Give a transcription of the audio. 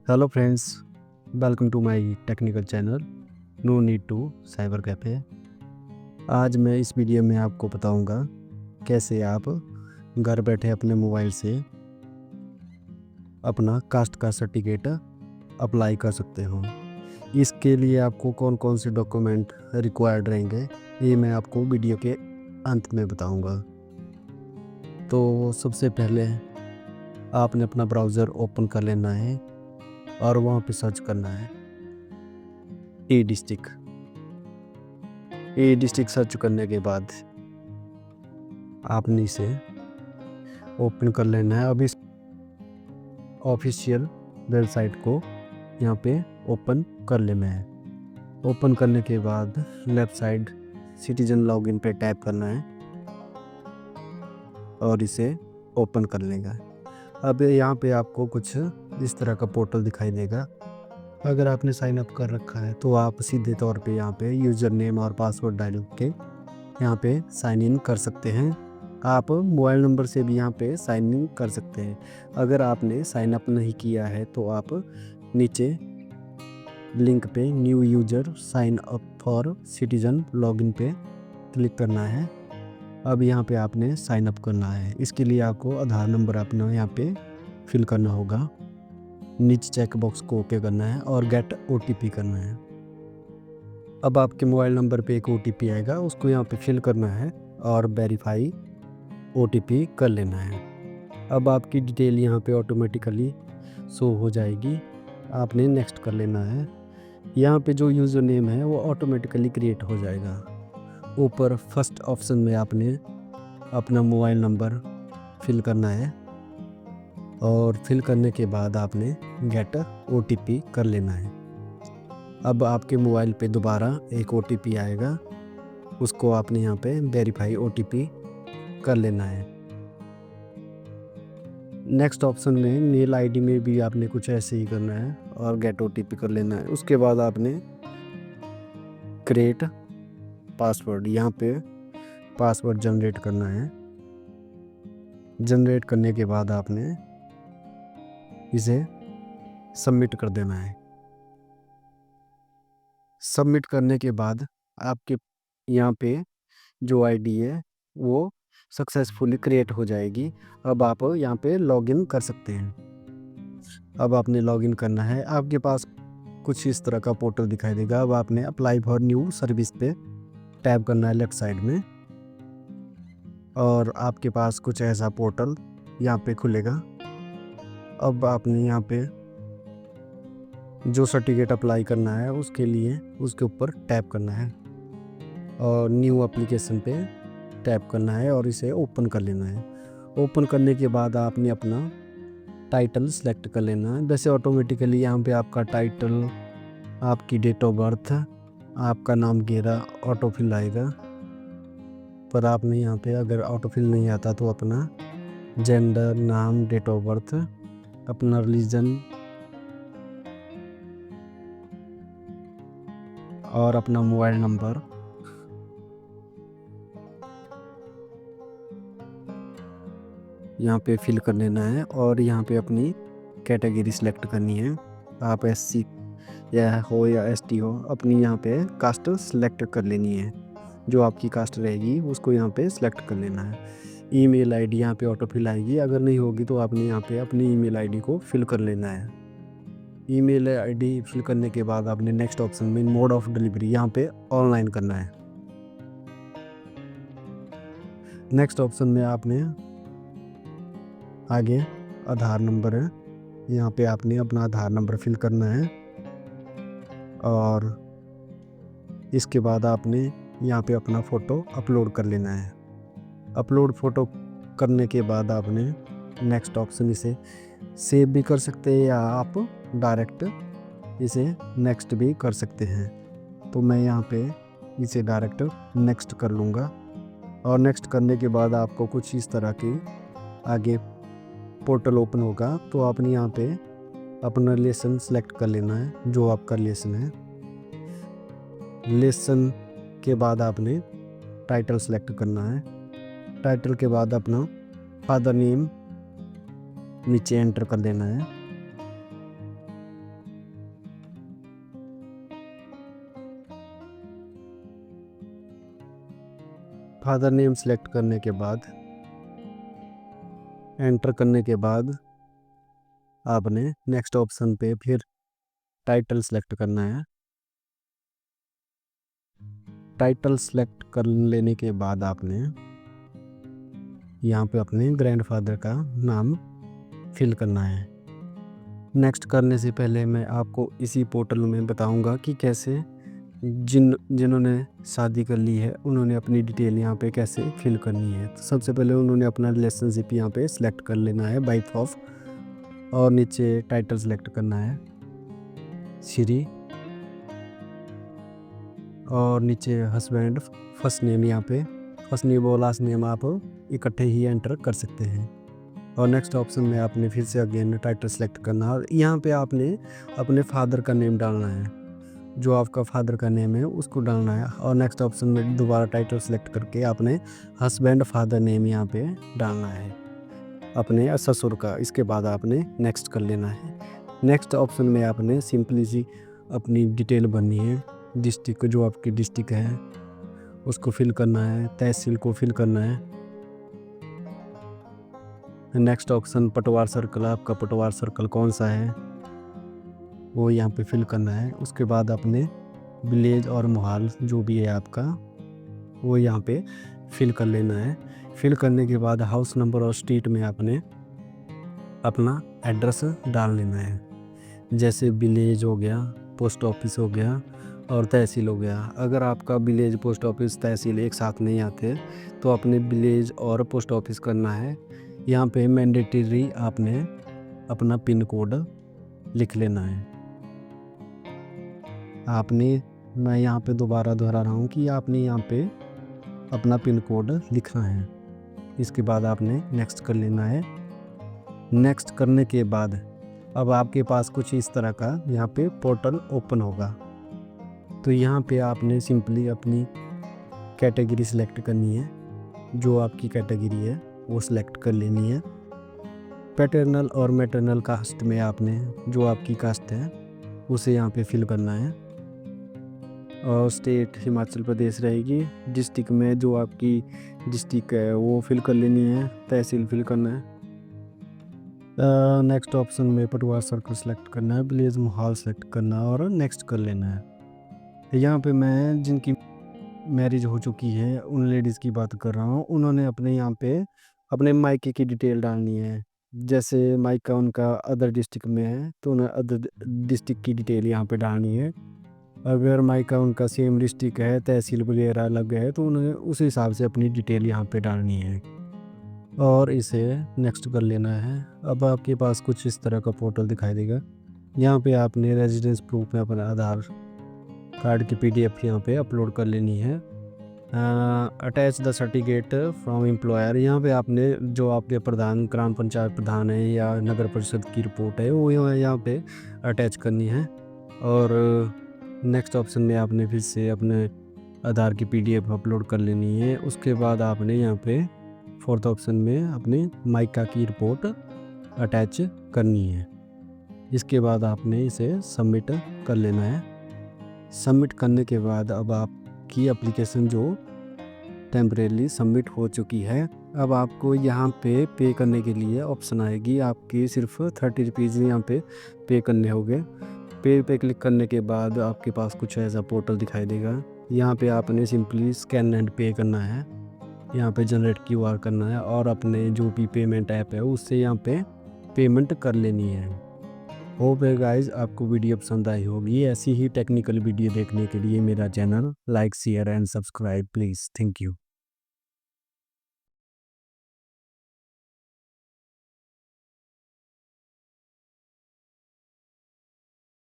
Hello friends, welcome to my technical channel no need to cyber cafe. आज मैं इस video में आपको बताऊंगा कैसे आप घर बैठे अपने मोबाइल से अपना कास्ट का सर्टिफिकेट अप्लाई कर सकते हो। इसके लिए आपको कौन कौन से डॉक्यूमेंट रिक्वायर्ड रहेंगे ये मैं आपको वीडियो के अंत में बताऊंगा। तो सबसे पहले आपने अपना ब्राउज़र ओपन कर लेना है और वहाँ पे सर्च करना है ई डिस्ट्रिक्ट सर्च करने के बाद आपने इसे ओपन कर लेना है। अब इस ऑफिशियल वेबसाइट को यहाँ पे ओपन कर लेना है। ओपन करने के बाद लेफ़्ट साइड सिटीजन लॉगिन पे टैप करना है और इसे ओपन कर लेगा। अब यहाँ पे आपको कुछ इस तरह का पोर्टल दिखाई देगा। अगर आपने साइन अप कर रखा है तो आप सीधे तौर पे यहाँ पे यूज़र नेम और पासवर्ड डाल के यहाँ पे साइन इन कर सकते हैं। आप मोबाइल नंबर से भी यहाँ पे साइन इन कर सकते हैं। अगर आपने साइन अप नहीं किया है तो आप नीचे लिंक पे new user sign up for citizen login पे क्लिक करना है। अब यहाँ पे आपने साइन अप करना है। इसके लिए आपको आधार नंबर अपना यहाँ पे फिल करना होगा। नीचे चेक बॉक्स को ओके करना है और गेट OTP करना है। अब आपके मोबाइल नंबर पे एक OTP आएगा, उसको यहाँ पे फिल करना है और वेरीफाई OTP कर लेना है। अब आपकी डिटेल यहाँ पे ऑटोमेटिकली शो हो जाएगी। आपने नेक्स्ट कर लेना है। यहाँ पे जो यूज़र नेम है वो ऑटोमेटिकली क्रिएट हो जाएगा। ऊपर फर्स्ट ऑप्शन में आपने अपना मोबाइल नंबर फिल करना है और फिल करने के बाद आपने गेट OTP कर लेना है। अब आपके मोबाइल पे दोबारा एक OTP आएगा, उसको आपने यहाँ पे वेरीफाई OTP कर लेना है। नेक्स्ट ऑप्शन में मेल आईडी में भी आपने कुछ ऐसे ही करना है और गेट OTP कर लेना है। उसके बाद आपने क्रिएट पासवर्ड, यहाँ पे पासवर्ड जनरेट करना है। जनरेट करने के बाद आपने इसे सबमिट कर देना है। सबमिट करने के बाद आपके यहाँ पे जो आईडी है वो सक्सेसफुली क्रिएट हो जाएगी। अब आप यहाँ पे लॉगिन कर सकते हैं। अब आपने लॉगिन करना है। आपके पास कुछ इस तरह का पोर्टल दिखाई देगा। अब आपने अप्लाई फॉर न्यू सर्विस पे टैप करना है लेफ़्ट साइड में और आपके पास कुछ ऐसा पोर्टल यहाँ पे खुलेगा। अब आपने यहाँ पे जो सर्टिफिकेट अप्लाई करना है उसके लिए उसके ऊपर टैप करना है और न्यू एप्लीकेशन पे टैप करना है और इसे ओपन कर लेना है। ओपन करने के बाद आपने अपना टाइटल सेलेक्ट कर लेना है। वैसे ऑटोमेटिकली यहाँ पे आपका टाइटल, आपकी डेट ऑफ बर्थ, आपका नाम वगैरह ऑटोफिल आएगा, पर आपने यहाँ पे अगर ऑटोफिल नहीं आता तो अपना जेंडर, नाम, डेट ऑफ बर्थ, अपना रिलीजन और अपना मोबाइल नंबर यहाँ पे फिल कर लेना है और यहाँ पे अपनी कैटेगरी सिलेक्ट करनी है। आप SC या ST हो, अपनी यहाँ पे कास्ट सिलेक्ट कर लेनी है। जो आपकी कास्ट रहेगी उसको यहाँ पे सिलेक्ट कर लेना है। ईमेल आईडी यहाँ पे ऑटोफिल आएगी, अगर नहीं होगी तो आपने यहाँ पे अपनी ईमेल आईडी को फिल कर लेना है। ईमेल आईडी फिल करने के बाद आपने नेक्स्ट ऑप्शन में मोड ऑफ डिलीवरी यहाँ पे ऑनलाइन करना है। नेक्स्ट ऑप्शन में आपने आगे आधार नंबर है, यहाँ पे आपने अपना आधार नंबर फिल करना है और इसके बाद आपने यहाँ पे अपना फ़ोटो अपलोड कर लेना है। अपलोड फ़ोटो करने के बाद आपने नेक्स्ट ऑप्शन इसे सेव भी कर सकते हैं या आप डायरेक्ट इसे नेक्स्ट भी कर सकते हैं। तो मैं यहाँ पे इसे डायरेक्ट नेक्स्ट कर लूँगा और नेक्स्ट करने के बाद आपको कुछ इस तरह की आगे पोर्टल ओपन होगा। तो आपने यहाँ पे अपना लेसन सेलेक्ट कर लेना है, जो आपका लेसन है। लेसन के बाद आपने टाइटल सेलेक्ट करना है। टाइटल के बाद अपना फादर नेम नीचे एंटर कर देना है फादर नेम सेलेक्ट करने के बाद एंटर करने के बाद आपने नेक्स्ट ऑप्शन पे फिर टाइटल सेलेक्ट करना है। टाइटल सेलेक्ट कर लेने के बाद आपने यहाँ पे अपने ग्रैंडफादर का नाम फिल करना है। नेक्स्ट करने से पहले मैं आपको इसी पोर्टल में बताऊंगा कि कैसे जिन्होंने शादी कर ली है उन्होंने अपनी डिटेल यहाँ पे कैसे फिल करनी है। तो सबसे पहले उन्होंने अपना रिलेशनशिप यहाँ पे सिलेक्ट कर लेना है वाइफ ऑफ, और नीचे टाइटल सेलेक्ट करना है श्री, और नीचे हस्बैंड फर्स्ट नेम, यहाँ पे फर्स्ट नेम और लास्ट नेम आप इकट्ठे ही एंटर कर सकते हैं। और नेक्स्ट ऑप्शन में आपने फिर से अगेन टाइटल सेलेक्ट करना है। यहाँ पे आपने अपने फादर का नेम डालना है, जो आपका फादर का नेम है उसको डालना है। और नेक्स्ट ऑप्शन में दोबारा टाइटल सेलेक्ट करके आपने हस्बैंड फादर नेम यहाँ पे डालना है अपने ससुर का। इसके बाद आपने नेक्स्ट कर लेना है। नेक्स्ट ऑप्शन में आपने सिंपली सी अपनी डिटेल भरनी है। डिस्ट्रिक्ट, जो आपकी डिस्ट्रिक्ट है उसको फिल करना है, तहसील को फिल करना है। नेक्स्ट ऑप्शन पटवार सर्कल, आपका पटवार सर्कल कौन सा है वो यहाँ पे फिल करना है। उसके बाद अपने विलेज और मोहाल जो भी है आपका वो यहाँ पे फिल कर लेना है। फिल करने के बाद हाउस नंबर और स्ट्रीट में आपने अपना एड्रेस डाल लेना है। जैसे विलेज हो गया, पोस्ट ऑफिस हो गया और तहसील हो गया। अगर आपका विलेज, पोस्ट ऑफिस, तहसील एक साथ नहीं आते तो अपने विलेज और पोस्ट ऑफिस करना है। यहाँ पे मैंडेटरी आपने अपना पिन कोड लिख लेना है। मैं यहाँ पे दोबारा दोहरा रहा हूँ कि आपने यहाँ पे अपना पिन कोड लिखना है। इसके बाद आपने नेक्स्ट कर लेना है। नेक्स्ट करने के बाद अब आपके पास कुछ इस तरह का यहाँ पे पोर्टल ओपन होगा। तो यहाँ पे आपने सिंपली अपनी कैटेगरी सिलेक्ट करनी है। जो आपकी कैटेगरी है वो सिलेक्ट कर लेनी है। पैटर्नल और मैटरनल कास्ट में आपने जो आपकी कास्ट है उसे यहाँ पे फिल करना है। और स्टेट हिमाचल प्रदेश रहेगी। डिस्ट्रिक्ट में जो आपकी डिस्ट्रिक्ट है वो फिल कर लेनी है। तहसील फिल करना है। नेक्स्ट ऑप्शन में पटवार सर्कल सेलेक्ट करना है, विलेज मोहाल सेलेक्ट करना और नेक्स्ट कर लेना है। यहाँ पे मैं जिनकी मैरिज हो चुकी है उन लेडीज़ की बात कर रहा हूँ। उन्होंने अपने यहाँ पे अपने मायके की डिटेल डालनी है। जैसे मायका उनका अदर डिस्ट्रिक्ट में है तो उन्हें अदर डिस्ट्रिक्ट की डिटेल यहाँ पे डालनी है। अगर मायका उनका सेम डिस्ट्रिक्ट है, तहसील वगैरह अलग है तो उन्हें उस हिसाब से अपनी डिटेल यहाँ पे डालनी है और इसे नेक्स्ट कर लेना है। अब आपके पास कुछ इस तरह का पोर्टल दिखाई देगा। यहाँ पे आपने रेजिडेंस प्रूफ में अपना आधार कार्ड की PDF यहाँ पे अपलोड कर लेनी है। Attach the certificate from employer, यहाँ पे आपने जो आपके प्रधान, ग्राम पंचायत प्रधान है या नगर परिषद की रिपोर्ट है वो यहाँ पे अटैच करनी है। और नेक्स्ट ऑप्शन में आपने फिर से अपने आधार की PDF अपलोड कर लेनी है। उसके बाद आपने यहाँ पे फोर्थ ऑप्शन में अपने मायका की रिपोर्ट अटैच करनी है। इसके बाद आपने इसे सबमिट कर लेना है। सबमिट करने के बाद अब आपकी एप्लीकेशन जो टेम्परेली सबमिट हो चुकी है। अब आपको यहाँ पे करने के लिए ऑप्शन आएगी। आपकी सिर्फ 30 रुपीज़ यहाँ पे करने होंगे। पे क्लिक करने के बाद आपके पास कुछ ऐसा पोर्टल दिखाई देगा। यहाँ पे आपने सिंपली स्कैन एंड पे करना है। यहाँ पे जनरेट QR करना है और अपने जो भी पेमेंट ऐप है उससे यहाँ पे पेमेंट कर लेनी है। होप है गाइज आपको वीडियो पसंद आई होगी। ऐसी ही टेक्निकल वीडियो देखने के लिए मेरा channel like, share and subscribe please. Thank you.